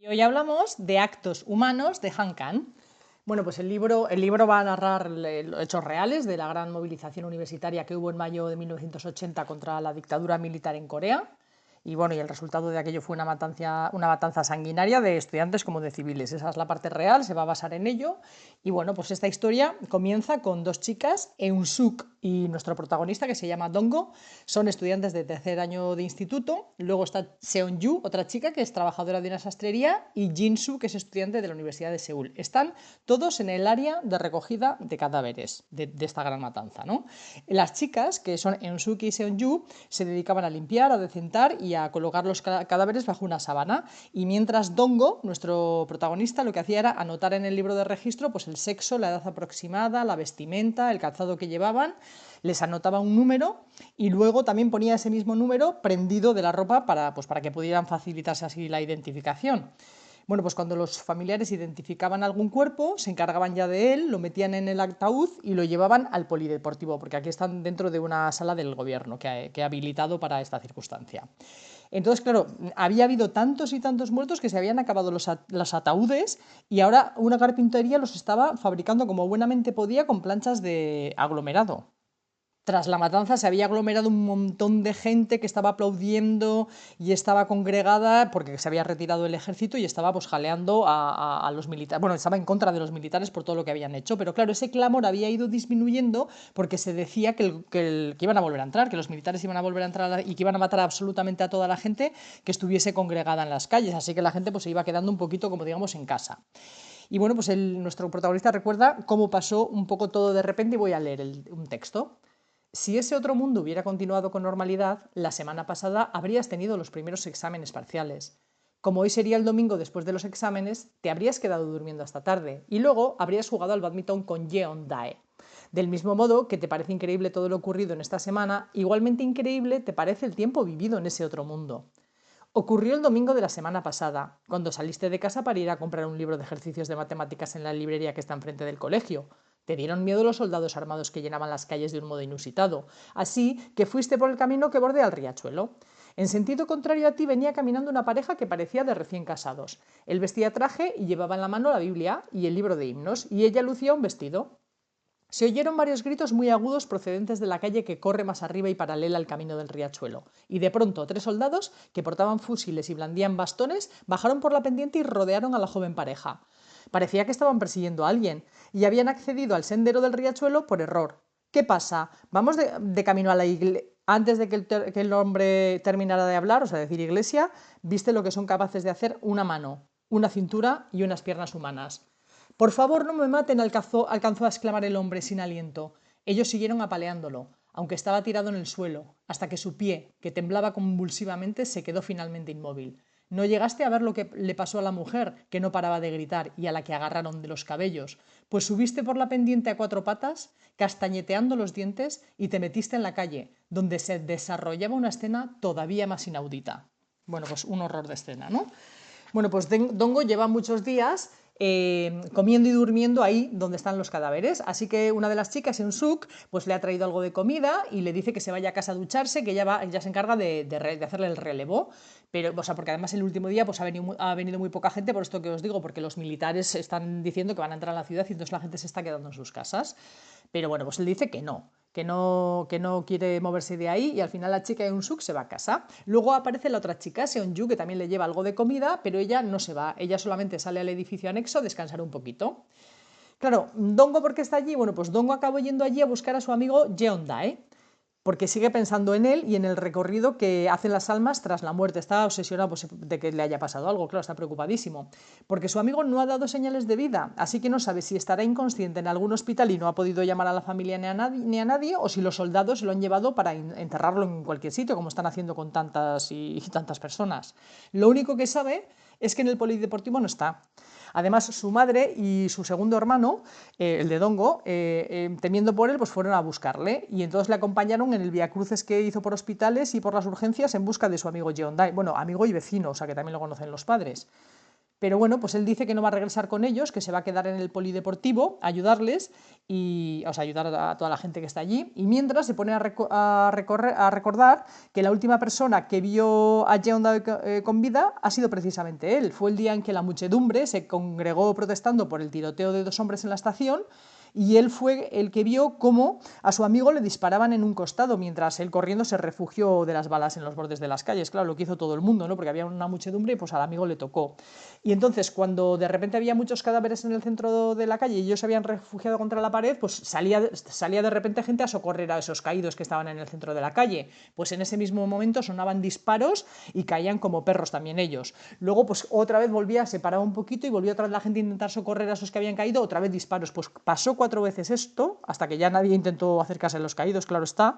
Hoy hablamos de Actos humanos de Han Kang. Bueno, pues el libro va a narrar los hechos reales de la gran movilización universitaria que hubo en mayo de 1980 contra la dictadura militar en Corea. Y bueno, y el resultado de aquello fue una matanza sanguinaria de estudiantes como de civiles. Esa es la parte real, se va a basar en ello. Y bueno, pues esta historia comienza con dos chicas, Eun-suk y nuestro protagonista, que se llama Dongo. Son estudiantes de tercer año de instituto. Luego está Seon-yu, otra chica que es trabajadora de una sastrería, y Jin-soo, que es estudiante de la Universidad de Seúl. Están todos en el área de recogida de cadáveres de esta gran matanza, ¿no? Las chicas, que son Eun-suk y Seon-yu, se dedicaban a limpiar, a decentar y a colocar los cadáveres bajo una sábana. Y mientras Dongo, nuestro protagonista, lo que hacía era anotar en el libro de registro pues el sexo, la edad aproximada, la vestimenta, el calzado que llevaban. Les anotaba un número y luego también ponía ese mismo número prendido de la ropa para que pudieran facilitarse así la identificación. Bueno, pues cuando los familiares identificaban algún cuerpo, se encargaban ya de él, lo metían en el ataúd y lo llevaban al polideportivo, porque aquí están dentro de una sala del gobierno que ha habilitado para esta circunstancia. Entonces, claro, había habido tantos y tantos muertos que se habían acabado los ataúdes y ahora una carpintería los estaba fabricando como buenamente podía con planchas de aglomerado. Tras la matanza se había aglomerado un montón de gente que estaba aplaudiendo y estaba congregada porque se había retirado el ejército y estaba pues jaleando a los militares. Bueno, estaba en contra de los militares por todo lo que habían hecho, pero claro, ese clamor había ido disminuyendo porque se decía que iban a volver a entrar, que los militares iban a volver a entrar y que iban a matar absolutamente a toda la gente que estuviese congregada en las calles, así que la gente pues se iba quedando un poquito, como digamos, en casa. Y bueno, pues nuestro protagonista recuerda cómo pasó un poco todo de repente y voy a leer un texto. Si ese otro mundo hubiera continuado con normalidad, la semana pasada habrías tenido los primeros exámenes parciales. Como hoy sería el domingo después de los exámenes, te habrías quedado durmiendo hasta tarde y luego habrías jugado al badminton con Jeon Dae. Del mismo modo que te parece increíble todo lo ocurrido en esta semana, igualmente increíble te parece el tiempo vivido en ese otro mundo. Ocurrió el domingo de la semana pasada, cuando saliste de casa para ir a comprar un libro de ejercicios de matemáticas en la librería que está enfrente del colegio. Te dieron miedo los soldados armados que llenaban las calles de un modo inusitado, así que fuiste por el camino que bordea el riachuelo. En sentido contrario a ti venía caminando una pareja que parecía de recién casados. Él vestía traje y llevaba en la mano la Biblia y el libro de himnos, y ella lucía un vestido. Se oyeron varios gritos muy agudos procedentes de la calle que corre más arriba y paralela al camino del riachuelo, y de pronto 3 soldados, que portaban fusiles y blandían bastones, bajaron por la pendiente y rodearon a la joven pareja. Parecía que estaban persiguiendo a alguien, y habían accedido al sendero del riachuelo por error. ¿Qué pasa? ¿Vamos de camino a la iglesia? Antes de que el hombre terminara de hablar, o sea, decir iglesia, viste lo que son capaces de hacer una mano, una cintura y unas piernas humanas. Por favor, no me maten, alcanzó a exclamar el hombre sin aliento. Ellos siguieron apaleándolo, aunque estaba tirado en el suelo, hasta que su pie, que temblaba convulsivamente, se quedó finalmente inmóvil. ¿No llegaste a ver lo que le pasó a la mujer, que no paraba de gritar y a la que agarraron de los cabellos? Pues subiste por la pendiente a 4 patas, castañeteando los dientes, y te metiste en la calle, donde se desarrollaba una escena todavía más inaudita. Bueno, pues un horror de escena, ¿no? Bueno, pues Dongo lleva muchos días comiendo y durmiendo ahí donde están los cadáveres. Así que una de las chicas, Eun-suk, pues le ha traído algo de comida y le dice que se vaya a casa a ducharse, que ella se encarga de hacerle el relevo. Pero, o sea, porque además el último día pues ha venido muy poca gente, por esto que os digo, porque los militares están diciendo que van a entrar a la ciudad y entonces la gente se está quedando en sus casas. Pero bueno, pues él dice que no quiere moverse de ahí, y al final la chica Eun-suk se va a casa. Luego aparece la otra chica, Seon-yu, que también le lleva algo de comida, pero ella no se va, ella solamente sale al edificio anexo a descansar un poquito. Claro, Dongo, ¿por qué está allí? Bueno, pues Dongo acabó yendo allí a buscar a su amigo Jeon-dae, porque sigue pensando en él y en el recorrido que hacen las almas tras la muerte. Está obsesionado pues, de que le haya pasado algo, claro, está preocupadísimo, porque su amigo no ha dado señales de vida, así que no sabe si estará inconsciente en algún hospital y no ha podido llamar a la familia ni a nadie, o si los soldados lo han llevado para enterrarlo en cualquier sitio, como están haciendo con tantas y tantas personas. Lo único que sabe es que en el polideportivo no está. Además, su madre y su segundo hermano, el de Dongo, temiendo por él, pues fueron a buscarle, y entonces le acompañaron en el viacruces que hizo por hospitales y por las urgencias en busca de su amigo Jeon-dae. Bueno, amigo y vecino, o sea que también lo conocen los padres. Pero bueno, pues él dice que no va a regresar con ellos, que se va a quedar en el polideportivo a ayudarles, o sea, ayudar a toda la gente que está allí. Y mientras se pone a recordar que la última persona que vio a Jeondae con vida ha sido precisamente él. Fue el día en que la muchedumbre se congregó protestando por el tiroteo de 2 hombres en la estación, y él fue el que vio cómo a su amigo le disparaban en un costado, mientras él corriendo se refugió de las balas en los bordes de las calles. Claro, lo que hizo todo el mundo, ¿no? Porque había una muchedumbre y pues al amigo le tocó. Y entonces, cuando de repente había muchos cadáveres en el centro de la calle y ellos se habían refugiado contra la pared, pues salía de repente gente a socorrer a esos caídos que estaban en el centro de la calle. Pues en ese mismo momento sonaban disparos y caían como perros también ellos. Luego, pues otra vez se paraba un poquito y volvió otra vez la gente a intentar socorrer a esos que habían caído, otra vez disparos. Pues pasó 4 veces esto, hasta que ya nadie intentó acercarse a los caídos, claro está.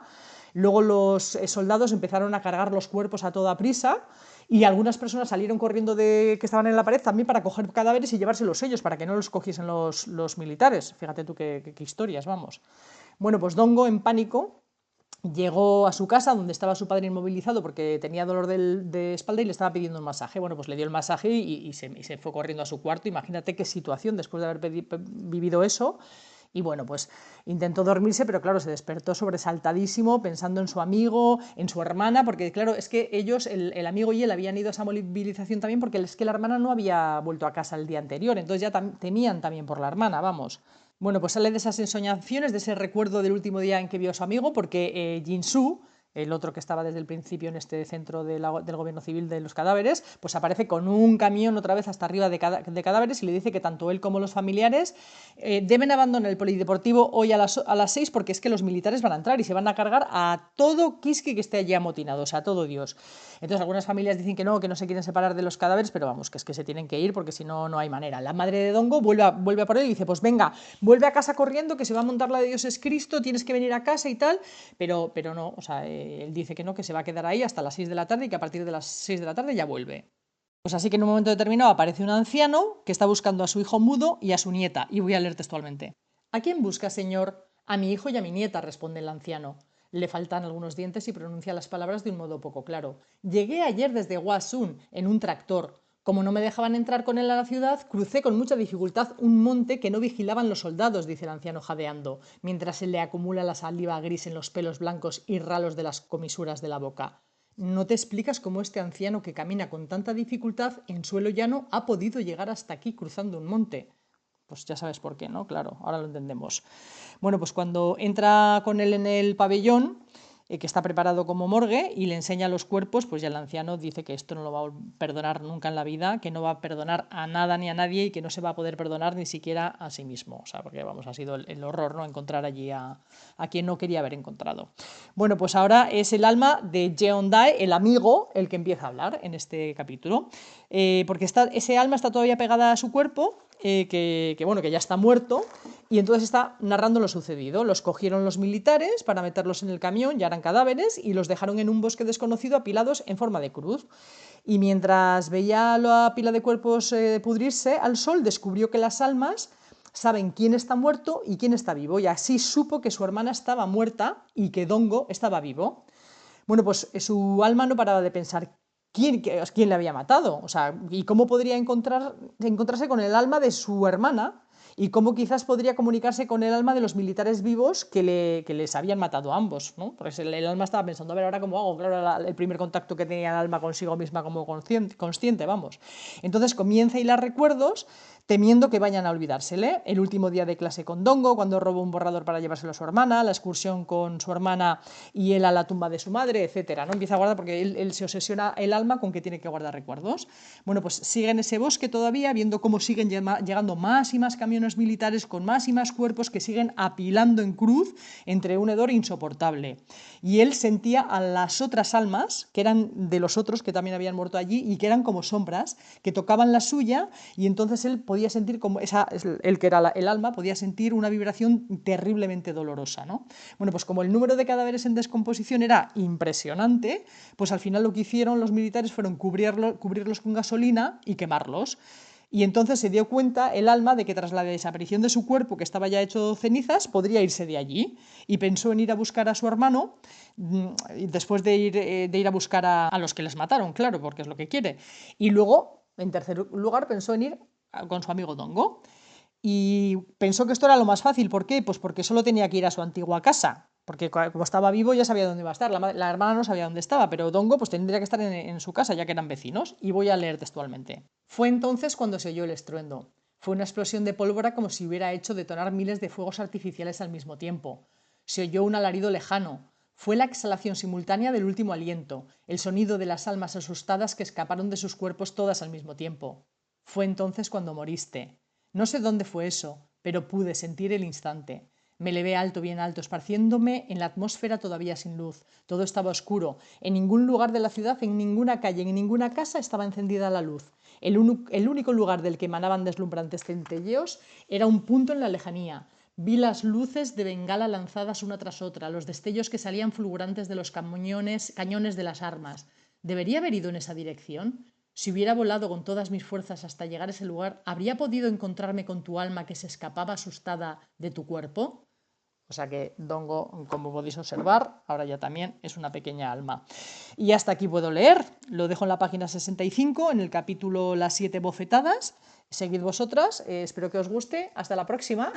Luego los soldados empezaron a cargar los cuerpos a toda prisa, y algunas personas salieron corriendo que estaban en la pared también para coger cadáveres y llevárselos ellos, para que no los cogiesen los militares. Fíjate tú qué historias, vamos. Bueno, pues Dongo, en pánico, llegó a su casa, donde estaba su padre inmovilizado porque tenía dolor de espalda y le estaba pidiendo un masaje. Bueno, pues le dio el masaje y se fue corriendo a su cuarto. Imagínate qué situación después de haber vivido eso. Y bueno, pues intentó dormirse, pero claro, se despertó sobresaltadísimo, pensando en su amigo, en su hermana, porque claro, es que ellos, el amigo y él, habían ido a esa movilización también porque es que la hermana no había vuelto a casa el día anterior, entonces ya temían también por la hermana, vamos. Bueno, pues sale de esas ensoñaciones, de ese recuerdo del último día en que vio a su amigo, porque Jin-soo, el otro que estaba desde el principio en este centro del gobierno civil de los cadáveres, pues aparece con un camión otra vez hasta arriba de cadáveres, y le dice que tanto él como los familiares deben abandonar el polideportivo hoy a las 6, porque es que los militares van a entrar y se van a cargar a todo Kiski que esté allí amotinado, o sea, a todo Dios. Entonces algunas familias dicen que no se quieren separar de los cadáveres, pero vamos, que es que se tienen que ir porque si no, no hay manera. La madre de Dongo vuelve a por él y dice, pues venga, vuelve a casa corriendo, que se va a montar la de Dios es Cristo, tienes que venir a casa y tal, pero no, o sea, él dice que no, que se va a quedar ahí hasta las 6 de la tarde y que a partir de las 6 de la tarde ya vuelve. Pues así que en un momento determinado aparece un anciano que está buscando a su hijo mudo y a su nieta, y voy a leer textualmente. ¿A quién busca, señor? A mi hijo y a mi nieta, responde el anciano. Le faltan algunos dientes y pronuncia las palabras de un modo poco claro. Llegué ayer desde Hwasun en un tractor. Como no me dejaban entrar con él a la ciudad, crucé con mucha dificultad un monte que no vigilaban los soldados, dice el anciano jadeando, mientras se le acumula la saliva gris en los pelos blancos y ralos de las comisuras de la boca. ¿No te explicas cómo este anciano que camina con tanta dificultad en suelo llano ha podido llegar hasta aquí cruzando un monte? Pues ya sabes por qué, ¿no? Claro, ahora lo entendemos. Bueno, pues cuando entra con él en el pabellón, que está preparado como morgue, y le enseña los cuerpos, pues ya el anciano dice que esto no lo va a perdonar nunca en la vida, que no va a perdonar a nada ni a nadie y que no se va a poder perdonar ni siquiera a sí mismo. O sea, porque vamos, ha sido el horror, ¿no? Encontrar allí a quien no quería haber encontrado. Bueno, pues ahora es el alma de Jeondae, el amigo, el que empieza a hablar en este capítulo, porque ese alma está todavía pegada a su cuerpo, bueno, que ya está muerto, y entonces está narrando lo sucedido. Los cogieron los militares para meterlos en el camión, ya eran cadáveres, y los dejaron en un bosque desconocido apilados en forma de cruz. Y mientras veía la pila de cuerpos pudrirse al sol, descubrió que las almas saben quién está muerto y quién está vivo, y así supo que su hermana estaba muerta y que Dongo estaba vivo. Bueno, pues su alma no paraba de pensar quién le había matado, o sea, y cómo podría encontrarse con el alma de su hermana, y cómo quizás podría comunicarse con el alma de los militares vivos que les habían matado a ambos, ¿no? Porque el alma estaba pensando, a ver, ¿ahora cómo hago? Claro, el primer contacto que tenía el alma consigo misma como consciente, vamos. Entonces comienza a hilar recuerdos, temiendo que vayan a olvidársele. El último día de clase con Dongo, cuando robó un borrador para llevárselo a su hermana, la excursión con su hermana y él a la tumba de su madre, etcétera, ¿no? Empieza a guardar porque él se obsesiona el alma con que tiene que guardar recuerdos. Bueno, pues sigue en ese bosque todavía, viendo cómo siguen llegando más y más camiones militares con más y más cuerpos que siguen apilando en cruz entre un hedor insoportable. Y él sentía a las otras almas, que eran de los otros que también habían muerto allí y que eran como sombras, que tocaban la suya, y entonces él podía sentir como él que era el alma, podía sentir una vibración terriblemente dolorosa, ¿no? Bueno, pues como el número de cadáveres en descomposición era impresionante, pues al final lo que hicieron los militares fueron cubrirlos con gasolina y quemarlos. Y entonces se dio cuenta el alma de que tras la desaparición de su cuerpo, que estaba ya hecho cenizas, podría irse de allí, y pensó en ir a buscar a su hermano, después de ir a buscar a los que les mataron, claro, porque es lo que quiere. Y luego En tercer lugar, pensó en ir con su amigo Dongo. Y pensó que esto era lo más fácil. ¿Por qué? Pues porque solo tenía que ir a su antigua casa. Porque como estaba vivo ya sabía dónde iba a estar. La hermana no sabía dónde estaba, pero Dongo pues tendría que estar en su casa, ya que eran vecinos. Y voy a leer textualmente. Fue entonces cuando se oyó el estruendo. Fue una explosión de pólvora como si hubiera hecho detonar miles de fuegos artificiales al mismo tiempo. Se oyó un alarido lejano. Fue la exhalación simultánea del último aliento, el sonido de las almas asustadas que escaparon de sus cuerpos todas al mismo tiempo. Fue entonces cuando moriste. No sé dónde fue eso, pero pude sentir el instante. Me elevé alto, bien alto, esparciéndome en la atmósfera todavía sin luz. Todo estaba oscuro. En ningún lugar de la ciudad, en ninguna calle, en ninguna casa estaba encendida la luz. El único lugar del que emanaban deslumbrantes centelleos era un punto en la lejanía. Vi las luces de bengala lanzadas una tras otra, los destellos que salían fulgurantes de los cañones de las armas. ¿Debería haber ido en esa dirección? Si hubiera volado con todas mis fuerzas hasta llegar a ese lugar, ¿habría podido encontrarme con tu alma que se escapaba asustada de tu cuerpo? O sea que Dongo, como podéis observar, ahora ya también es una pequeña alma. Y hasta aquí puedo leer. Lo dejo en la página 65, en el capítulo Las 7 bofetadas. Seguid vosotras. Espero que os guste. Hasta la próxima.